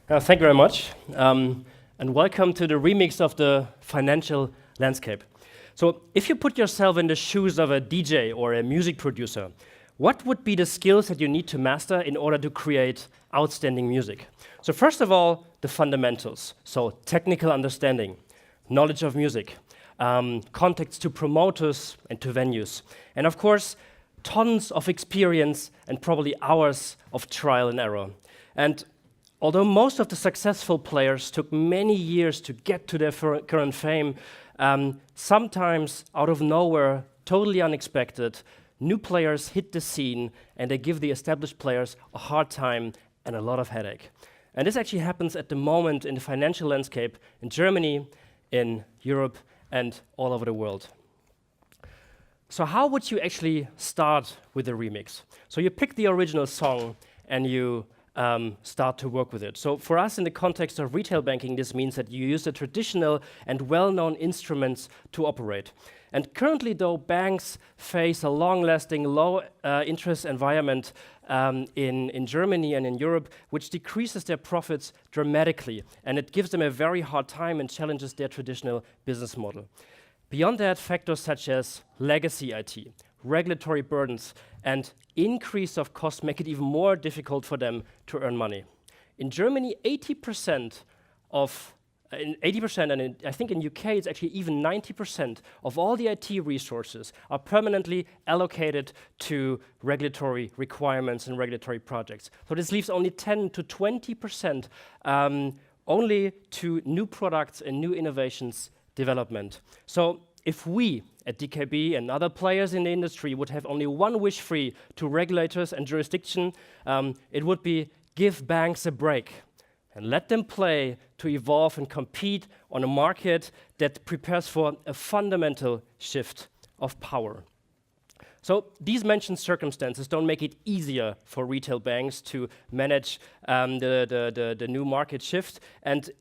Thank you very much, and welcome to the remix of the financial landscape. So if you put yourself in the shoes of a DJ or a music producer, what would be the skills that you need to master in order to create outstanding music? So first of all, the fundamentals, so technical understanding, knowledge of music, contacts to promoters and to venues, and of course, tons of experience and probably hours of trial and error. And although most of the successful players took many years to get to their current fame, sometimes out of nowhere, totally unexpected, new players hit the scene and they give the established players a hard time and a lot of headache. And this actually happens at the moment in the financial landscape in Germany, in Europe, and all over the world. So how would you actually start with a remix? So you pick the original song and you start to work with it. So for us in the context of retail banking, this means that you use the traditional and well-known instruments to operate. And currently, though, banks face a long-lasting low-interest environment in Germany and in Europe, which decreases their profits dramatically, and it gives them a very hard time and challenges their traditional business model. Beyond that, factors such as legacy IT, regulatory burdens, and increase of costs make it even more difficult for them to earn money. In Germany, 80% and I think in UK it's actually even 90% of all the IT resources are permanently allocated to regulatory requirements and regulatory projects. So this leaves only 10 to 20% only to new products and new innovations development. So if we at DKB and other players in the industry would have only one wish free to regulators and jurisdiction, it would be give banks a break and let them play to evolve and compete on a market that prepares for a fundamental shift of power. So these mentioned circumstances don't make it easier for retail banks to manage the new market shift. And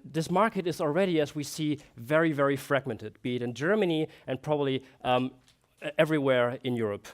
this market is already, as we see, very, very fragmented, be it in Germany and probably everywhere in Europe.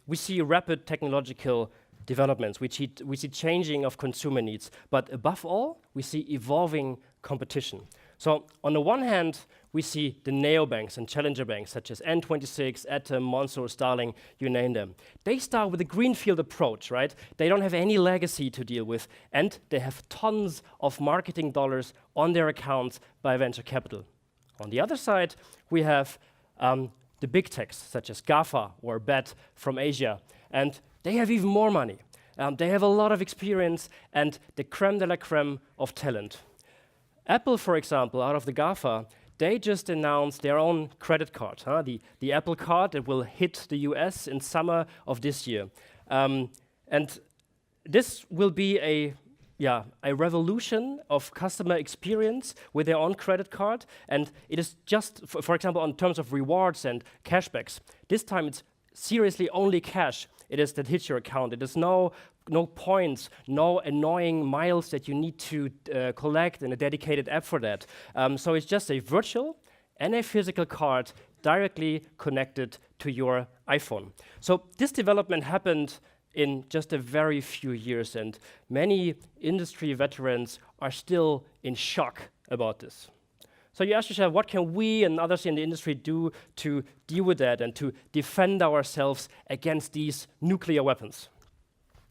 We see rapid technological developments, we see changing of consumer needs, but above all, we see evolving competition. So on the one hand, we see the neobanks and challenger banks such as N26, Atom, Monzo, Starling, you name them. They start with a greenfield approach, right? They don't have any legacy to deal with, and they have tons of marketing dollars on their accounts by venture capital. On the other side, we have the big techs such as GAFA or BET from Asia, and they have even more money. They have a lot of experience and the creme de la creme of talent. Apple, for example, out of the GAFA, they just announced their own credit card, the Apple Card that will hit the US in summer of this year. And this will be a revolution of customer experience with their own credit card. And it is just, for example, in terms of rewards and cashbacks, this time it's seriously only cash. It is that hits your account. It is no points, no annoying miles that you need to collect in a dedicated app for that. So it's just a virtual and a physical card directly connected to your iPhone. So this development happened in just a very few years, and many industry veterans are still in shock about this. So you ask yourself, what can we and others in the industry do to deal with that and to defend ourselves against these nuclear weapons?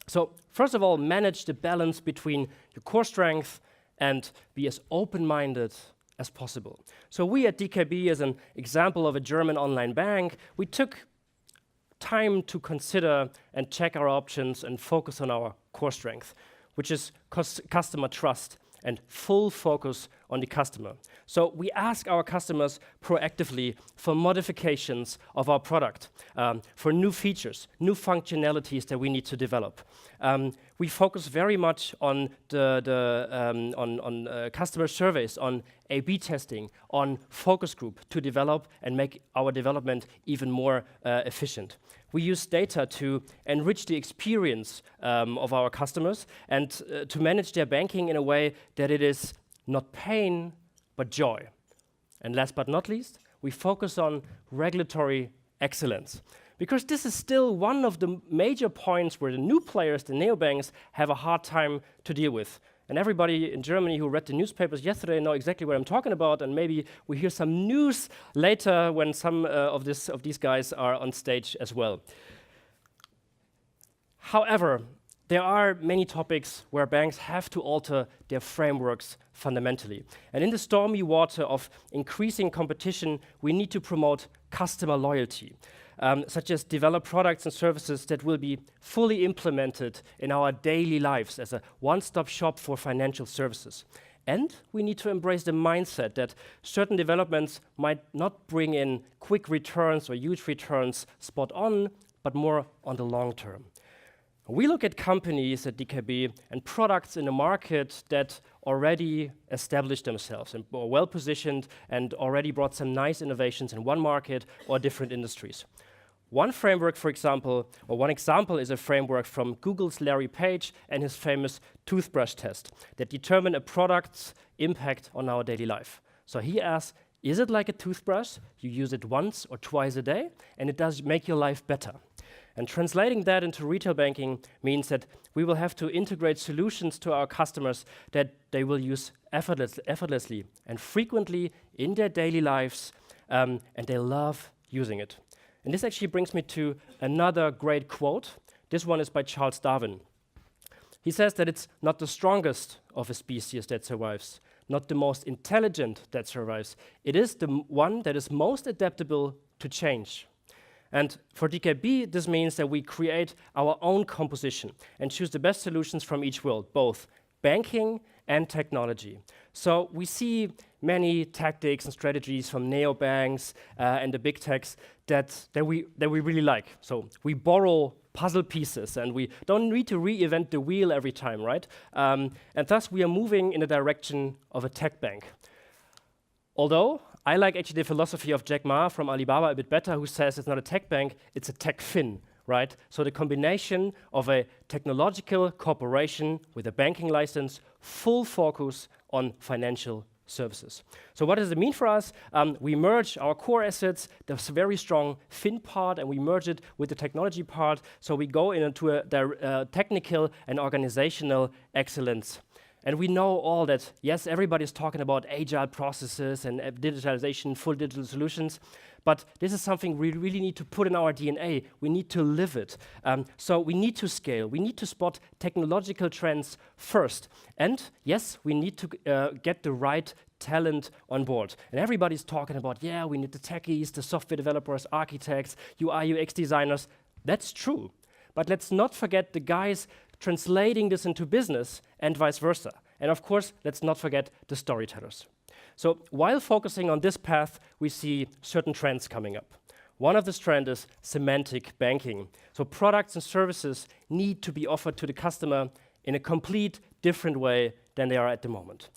So first of all, manage the balance between your core strength and be as open-minded as possible. So we at DKB, as an example of a German online bank, we took time to consider and check our options and focus on our core strength, which is customer trust and full focus on the customer. So we ask our customers proactively for modifications of our product, for new features, new functionalities that we need to develop. We focus very much on customer surveys, on A/B testing, on focus group to develop and make our development even more efficient. We use data to enrich the experience of our customers and to manage their banking in a way that it is not pain, but joy. And last but not least, we focus on regulatory excellence, because this is still one of the major points where the new players, the neobanks, have a hard time to deal with. And everybody in Germany who read the newspapers yesterday know exactly what I'm talking about, and maybe we hear some news later when some of these guys are on stage as well. However, there are many topics where banks have to alter their frameworks fundamentally. And in the stormy water of increasing competition, we need to promote customer loyalty, such as develop products and services that will be fully implemented in our daily lives as a one-stop shop for financial services. And we need to embrace the mindset that certain developments might not bring in quick returns or huge returns spot on, but more on the long term. We look at companies at DKB and products in the market that already established themselves and are well positioned and already brought some nice innovations in one market or different industries. One framework, for example, or one example is a framework from Google's Larry Page and his famous toothbrush test that determine a product's impact on our daily life. So he asks, is it like a toothbrush? You use it once or twice a day, and it does make your life better. And translating that into retail banking means that we will have to integrate solutions to our customers that they will use effortlessly and frequently in their daily lives, and they love using it. And this actually brings me to another great quote. This one is by Charles Darwin. He says that it's not the strongest of a species that survives, not the most intelligent that survives. It is the one that is most adaptable to change. And for DKB, this means that we create our own composition and choose the best solutions from each world, both banking and technology. So we see many tactics and strategies from neobanks and the big techs that we really like. So we borrow puzzle pieces, and we don't need to reinvent the wheel every time, right? And thus, we are moving in the direction of a tech bank. Although I like actually the philosophy of Jack Ma from Alibaba a bit better, who says it's not a tech bank, it's a tech fin, right? So the combination of a technological corporation with a banking license, full focus on financial services. So what does it mean for us? We merge our core assets, the very strong fin part, and we merge it with the technology part, so we go into a technical and organizational excellence. And we know all that, yes, everybody's talking about agile processes and digitalization, full digital solutions, but this is something we really need to put in our DNA. We need to live it. So we need to scale. We need to spot technological trends first. And yes, we need to get the right talent on board. And everybody's talking about, yeah, we need the techies, the software developers, architects, UI, UX designers. That's true. But let's not forget the guys translating this into business and vice versa. And of course, let's not forget the storytellers. So while focusing on this path, we see certain trends coming up. One of this trend is semantic banking. So products and services need to be offered to the customer in a complete different way than they are at the moment.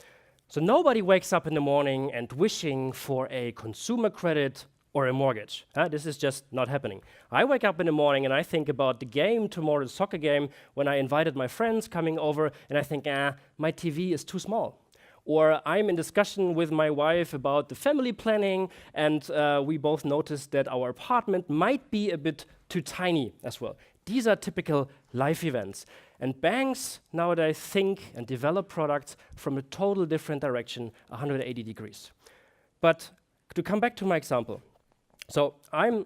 So nobody wakes up in the morning and wishing for a consumer credit or a mortgage. This is just not happening. I wake up in the morning and I think about the game tomorrow, the soccer game, when I invited my friends coming over, and I think, my TV is too small. Or I'm in discussion with my wife about the family planning, and we both noticed that our apartment might be a bit too tiny as well. These are typical life events. And banks nowadays think and develop products from a total different direction, 180 degrees. But to come back to my example, so I'm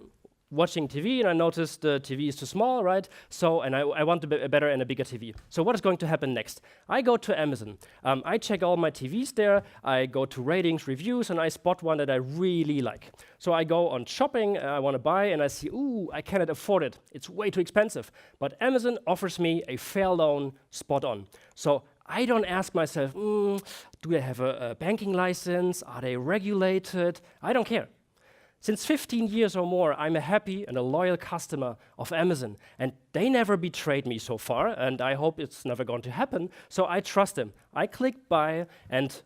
watching TV and I notice the TV is too small, right? So, and I want a better and a bigger TV. So what is going to happen next? I go to Amazon. I check all my TVs there. I go to ratings, reviews, and I spot one that I really like. So I go on shopping, I want to buy, and I see, ooh, I cannot afford it. It's way too expensive. But Amazon offers me a fair loan, spot on. So I don't ask myself, do they have a banking license? Are they regulated? I don't care. Since 15 years or more, I'm a happy and a loyal customer of Amazon, and they never betrayed me so far, and I hope it's never going to happen, so I trust them. I click buy, and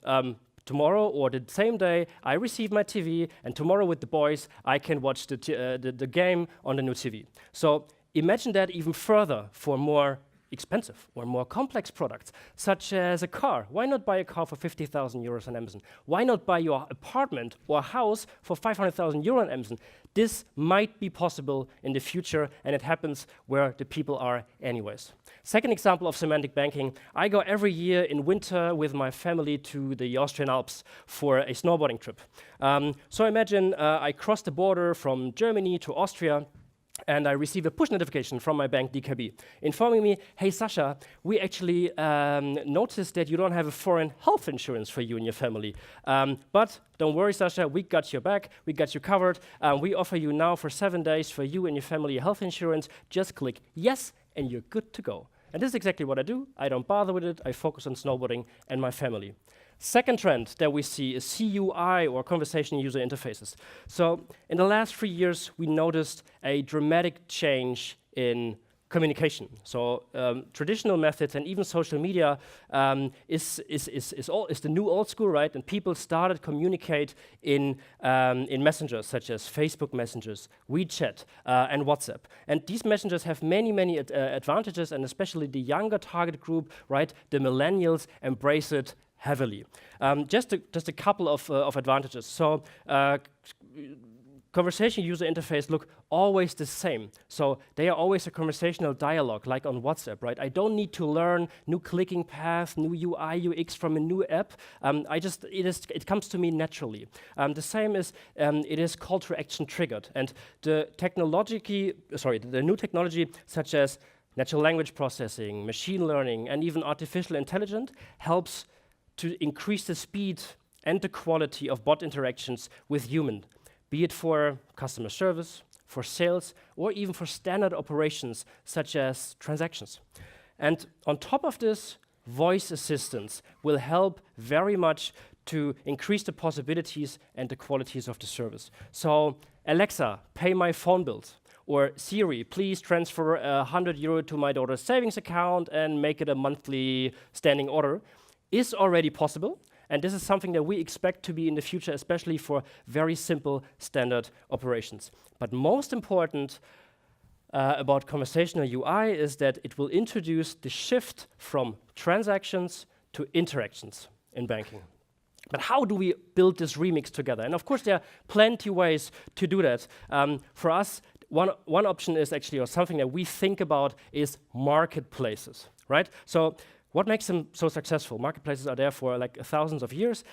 tomorrow or the same day, I receive my TV, and tomorrow with the boys, I can watch the game on the new TV. So imagine that even further for more expensive or more complex products, such as a car. Why not buy a car for 50,000 euros on Amazon? Why not buy your apartment or house for 500,000 euros on Amazon? This might be possible in the future, and it happens where the people are anyways. Second example of semantic banking, I go every year in winter with my family to the Austrian Alps for a snowboarding trip. So imagine I cross the border from Germany to Austria, and I receive a push notification from my bank DKB informing me, hey Sascha, we actually noticed that you don't have a foreign health insurance for you and your family. But don't worry, Sascha, we got your back, we got you covered. We offer you now for 7 days for you and your family a health insurance. Just click yes, and you're good to go. And this is exactly what I do. I don't bother with it. I focus on snowboarding and my family. Second trend that we see is CUI, or conversational user interfaces. So in the last 3 years, we noticed a dramatic change in communication. So traditional methods and even social media is the new old school, right? And people started communicate in messengers such as Facebook messengers, WeChat, and WhatsApp. And these messengers have many advantages, and especially the younger target group, right? The millennials embrace it heavily. Just a couple of advantages. So conversation user interface look always the same. So they are always a conversational dialogue, like on WhatsApp, right? I don't need to learn new clicking path, new UI, UX from a new app. It comes to me naturally. The same is, it is call to action triggered. And the new technology such as natural language processing, machine learning, and even artificial intelligence helps to increase the speed and the quality of bot interactions with human, be it for customer service, for sales, or even for standard operations such as transactions. And on top of this, voice assistants will help very much to increase the possibilities and the qualities of the service. So Alexa, pay my phone bills. Or Siri, please transfer 100 euro to my daughter's savings account and make it a monthly standing order, is already possible. And this is something that we expect to be in the future, especially for very simple standard operations. But most important about conversational UI is that it will introduce the shift from transactions to interactions in banking. But how do we build this remix together? And of course, there are plenty ways to do that. For us, one option is actually, or something that we think about, is marketplaces, right? So what makes them so successful? Marketplaces are there for like thousands of years.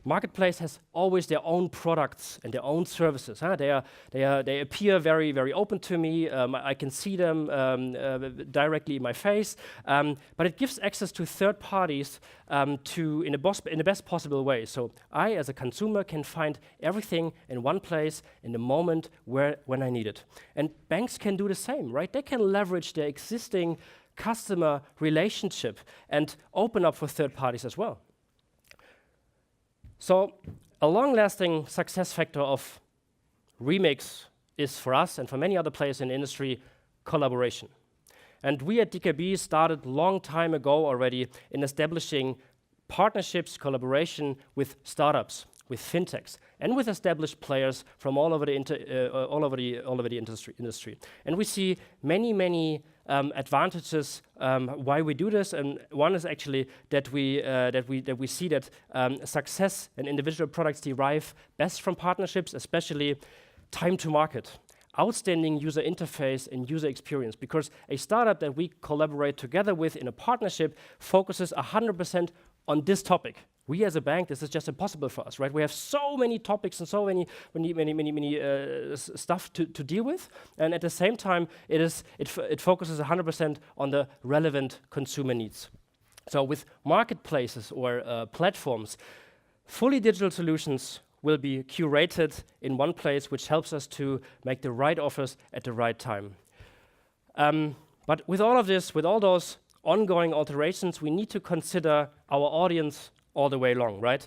Marketplace has always their own products and their own services. They appear very open to me. I can see them directly in my face. But it gives access to third parties in the best possible way. So I, as a consumer, can find everything in one place in the moment when I need it. And banks can do the same, right? They can leverage their existing customer relationship and open up for third parties as well. So a long-lasting success factor of Remix is, for us and for many other players in the industry, collaboration. And we at DKB started long time ago already in establishing partnerships, collaboration with startups, with fintechs, and with established players from all over the industry. And we see many advantages why we do this, and one is actually that we see that success and individual products derive best from partnerships, especially time to market, outstanding user interface and user experience, because a startup that we collaborate together with in a partnership focuses 100% on this topic. We as a bank, this is just impossible for us, right? We have so many topics and so many stuff to deal with, and at the same time, it focuses 100% on the relevant consumer needs. So with marketplaces or platforms, fully digital solutions will be curated in one place, which helps us to make the right offers at the right time. But with all of this, with all those ongoing alterations, we need to consider our audience all the way along, right?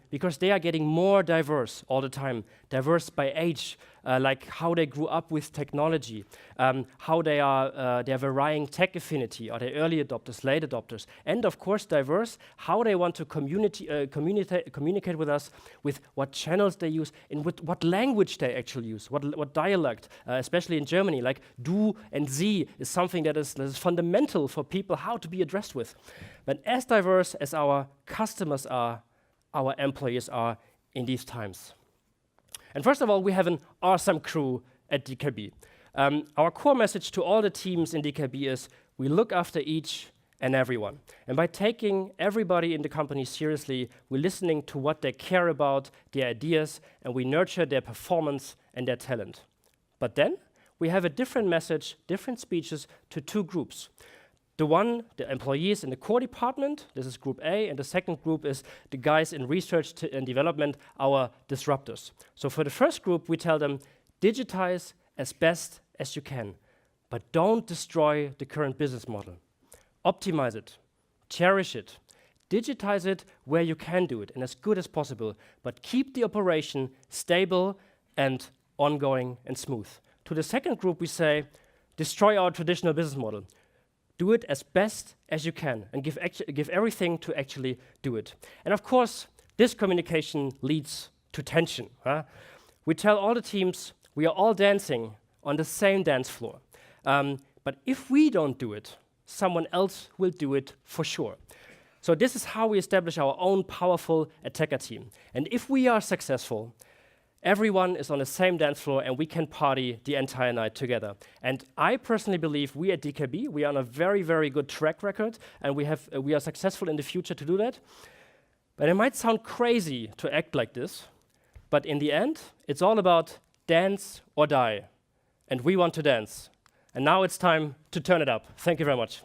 Because they are getting more diverse all the time, diverse by age, like how they grew up with technology, how they have varying tech affinity, are they early adopters, late adopters, and of course diverse, how they want to communicate with us, with what channels they use, and with what language they actually use, what dialect, especially in Germany, like du and sie is something that is fundamental for people how to be addressed with. But as diverse as our customers are, our employees are in these times. And first of all, we have an awesome crew at DKB. Our core message to all the teams in DKB is we look after each and everyone. And by taking everybody in the company seriously, we're listening to what they care about, their ideas, and we nurture their performance and their talent. But then we have a different message, different speeches to two groups. The employees in the core department, this is group A, and the second group is the guys in research and development, our disruptors. So for the first group, we tell them, digitize as best as you can, but don't destroy the current business model. Optimize it, cherish it, digitize it where you can do it and as good as possible, but keep the operation stable and ongoing and smooth. To the second group, we say, destroy our traditional business model. Do it as best as you can and give everything to actually do it. And of course, this communication leads to tension. We tell all the teams we are all dancing on the same dance floor. But if we don't do it, someone else will do it for sure. So this is how we establish our own powerful attacker team. And if we are successful, everyone is on the same dance floor and we can party the entire night together. And I personally believe we at DKB, we are on a very, very good track record and we are successful in the future to do that. But it might sound crazy to act like this, but in the end, it's all about dance or die. And we want to dance. And now it's time to turn it up. Thank you very much.